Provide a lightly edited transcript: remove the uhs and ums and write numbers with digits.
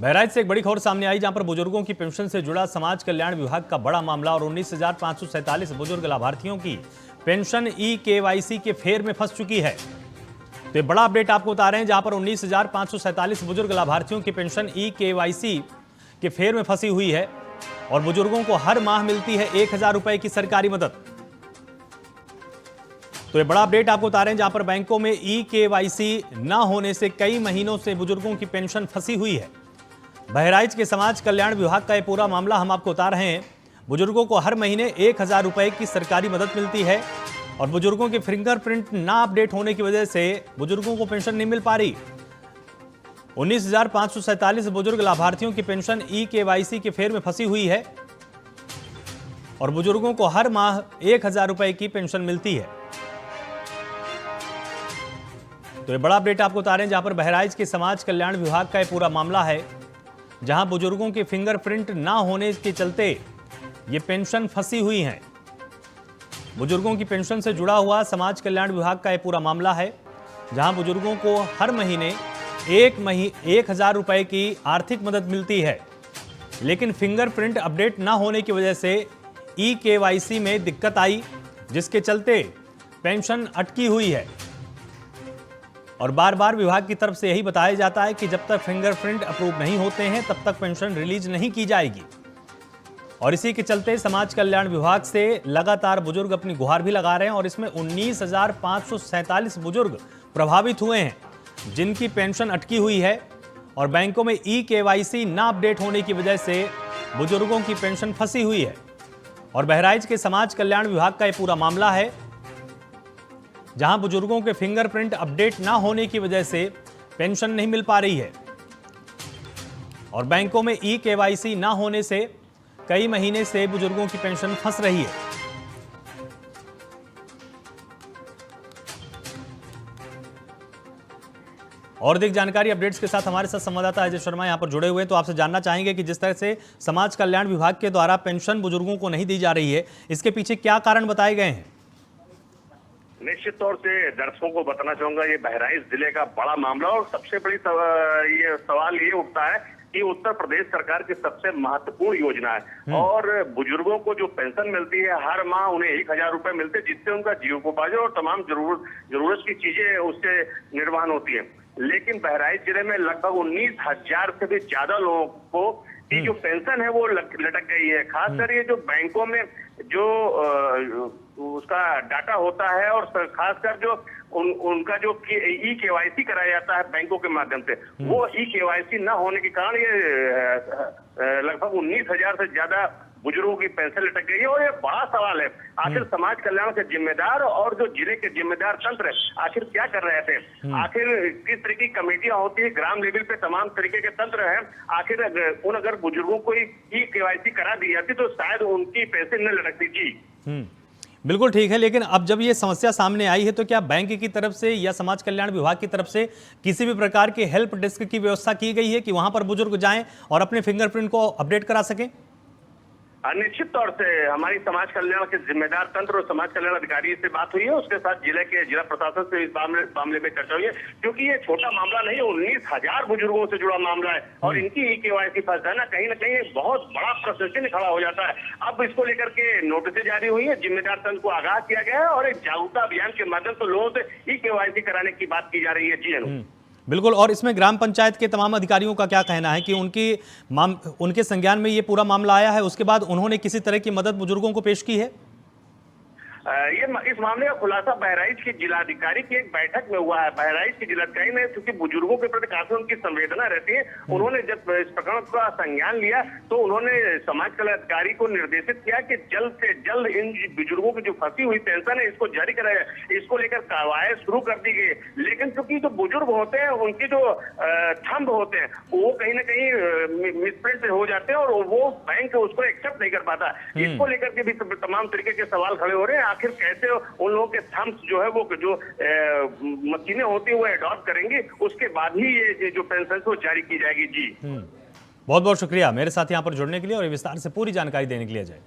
बहराइच से एक बड़ी खबर सामने आई, जहां पर बुजुर्गों की पेंशन से जुड़ा समाज कल्याण विभाग का बड़ा मामला और 19,547 बुजुर्ग लाभार्थियों की पेंशन ई-केवाईसी के फेर में फंस चुकी है। तो ये बड़ा अपडेट आपको बता रहे हैं, जहां पर 19,547 बुजुर्ग लाभार्थियों की पेंशन ई-केवाईसी के फेर में फंसी हुई है और बुजुर्गों को हर माह मिलती है 1,000 रुपए की सरकारी मदद। तो ये बड़ा अपडेट आपको बता रहे हैं, जहां पर बैंकों में ई-केवाईसी न होने से कई महीनों से बुजुर्गों की पेंशन फंसी हुई है। बहराइच के समाज कल्याण विभाग का ये पूरा मामला हम आपको बता रहे हैं। बुजुर्गों को हर महीने 1,000 रुपए की सरकारी मदद मिलती है और बुजुर्गों के फिंगरप्रिंट ना अपडेट होने की वजह से बुजुर्गों को पेंशन नहीं मिल पा रही। 19,547 बुजुर्ग लाभार्थियों की पेंशन ई-केवाईसी के फेर में फंसी हुई है और बुजुर्गों को हर माह 1,000 रुपए की पेंशन मिलती है। तो ये बड़ा अपडेट आपको बता रहे हैं, जहां पर बहराइच के समाज कल्याण विभाग का ये पूरा मामला है, जहां बुजुर्गों के फिंगरप्रिंट ना होने के चलते ये पेंशन फंसी हुई हैं। बुजुर्गों की पेंशन से जुड़ा हुआ समाज कल्याण विभाग का ये पूरा मामला है, जहां बुजुर्गों को हर महीने 1,000 रुपए की आर्थिक मदद मिलती है, लेकिन फिंगरप्रिंट अपडेट ना होने की वजह से ई-केवाईसी में दिक्कत आई, जिसके चलते पेंशन अटकी हुई है। और बार बार विभाग की तरफ से यही बताया जाता है कि जब तक फिंगरप्रिंट अप्रूव नहीं होते हैं तब तक पेंशन रिलीज नहीं की जाएगी। और इसी के चलते समाज कल्याण विभाग से लगातार बुजुर्ग अपनी गुहार भी लगा रहे हैं और इसमें 19,547 बुजुर्ग प्रभावित हुए हैं, जिनकी पेंशन अटकी हुई है और बैंकों में ई-केवाईसी ना अपडेट होने की वजह से बुजुर्गों की पेंशन फंसी हुई है। और बहराइच के समाज कल्याण विभाग का यह पूरा मामला है, जहां बुजुर्गों के फिंगरप्रिंट अपडेट ना होने की वजह से पेंशन नहीं मिल पा रही है और बैंकों में ई-केवाईसी ना होने से कई महीने से बुजुर्गों की पेंशन फंस रही है। और अधिक जानकारी अपडेट्स के साथ हमारे साथ संवाददाता अजय शर्मा यहां पर जुड़े हुए हैं। तो आपसे जानना चाहेंगे कि जिस तरह से समाज कल्याण विभाग के द्वारा पेंशन बुजुर्गों को नहीं दी जा रही है, इसके पीछे क्या कारण बताए गए हैं? निश्चित तौर से दर्शकों को बताना चाहूंगा, ये बहराइच जिले का बड़ा मामला और सबसे बड़ी ये सवाल ये उठता है कि उत्तर प्रदेश सरकार की सबसे महत्वपूर्ण योजना है और बुजुर्गों को जो पेंशन मिलती है हर माह उन्हें 1,000 रुपए मिलते हैं, जिससे उनका जीवनोपार्जन और तमाम जरूरत की चीजें उससे निर्वहन होती है। लेकिन बहराइच जिले में लगभग 19,000 से भी ज्यादा लोगों को की जो पेंशन है वो लटक गई है। खासकर ये जो बैंकों में जो उसका डाटा होता है और खासकर जो उनका जो ई-केवाईसी कराया जाता है बैंकों के माध्यम से, वो ई-केवाईसी न होने के कारण ये लगभग 19,000 से ज्यादा बुजुर्गों की पेंशन लटक गई है। और ये बड़ा सवाल है, आखिर समाज कल्याण के जिम्मेदार और जो जिले के जिम्मेदार तंत्र है आखिर क्या कर रहे थे, आखिर किस तरीके की कमेटियां होती है, ग्राम लेवल पे तमाम तरीके के तंत्र हैं, आखिर अगर बुजुर्गों को ई-केवाईसी करा दी जाती तो शायद उनकी पेंशन न लटकती। जी बिल्कुल ठीक है, लेकिन अब जब ये समस्या सामने आई है तो क्या बैंक की तरफ से या समाज कल्याण विभाग की तरफ से किसी भी प्रकार के हेल्प डेस्क की व्यवस्था की गई है कि वहां पर बुजुर्ग जाएं और अपने फिंगरप्रिंट को अपडेट करा सकें? निश्चित तौर से हमारी समाज कल्याण के जिम्मेदार तंत्र और समाज कल्याण अधिकारी से बात हुई है, उसके साथ जिला प्रशासन से इस मामले में चर्चा हुई है, क्योंकि ये छोटा मामला नहीं है, 19,000 बुजुर्गों से जुड़ा मामला है और इनकी ई-केवाईसी फंस जाना कहीं ना कहीं बहुत बड़ा प्रश्न चिन्ह खड़ा हो जाता है। अब इसको लेकर के नोटिस जारी हुई है, जिम्मेदार तंत्र को आगाह किया गया है और एक जागरूकता अभियान के माध्यम से लोगों से ई-केवाईसी कराने की बात की जा रही है। जी बिल्कुल। और इसमें ग्राम पंचायत के तमाम अधिकारियों का क्या कहना है कि उनके संज्ञान में ये पूरा मामला आया है, उसके बाद उन्होंने किसी तरह की मदद बुजुर्गों को पेश की है? इस मामले का खुलासा बहराइच के जिलाधिकारी की एक बैठक में हुआ है। बहराइच के जिलाधिकारी ने, क्योंकि बुजुर्गों के प्रति काफी उनकी संवेदना रहती है, उन्होंने जब इस प्रकरण का संज्ञान लिया तो उन्होंने समाज कल्याण अधिकारी को निर्देशित किया कि जल्द से जल्द इन बुजुर्गों की जो फंसी हुई पेंशन है इसको जारी कराया, इसको लेकर कार्रवाई शुरू कर दी गई। लेकिन क्योंकि जो बुजुर्ग होते हैं उनके जो थंब होते हैं वो कहीं ना कहीं मिसप्रिंट हो जाते हैं और वो बैंक उसको एक्सेप्ट नहीं कर पाता। इसको लेकर के भी तमाम तरीके के सवाल खड़े हो रहे हैं, आखिर कैसे उन लोगों के थम्स जो है वो जो मशीनें होती है वो अडॉप्ट करेंगे, उसके बाद ही ये जो पेंशन वो जारी की जाएगी। जी बहुत बहुत शुक्रिया मेरे साथ यहाँ पर जुड़ने के लिए और विस्तार से पूरी जानकारी देने के लिए अजय।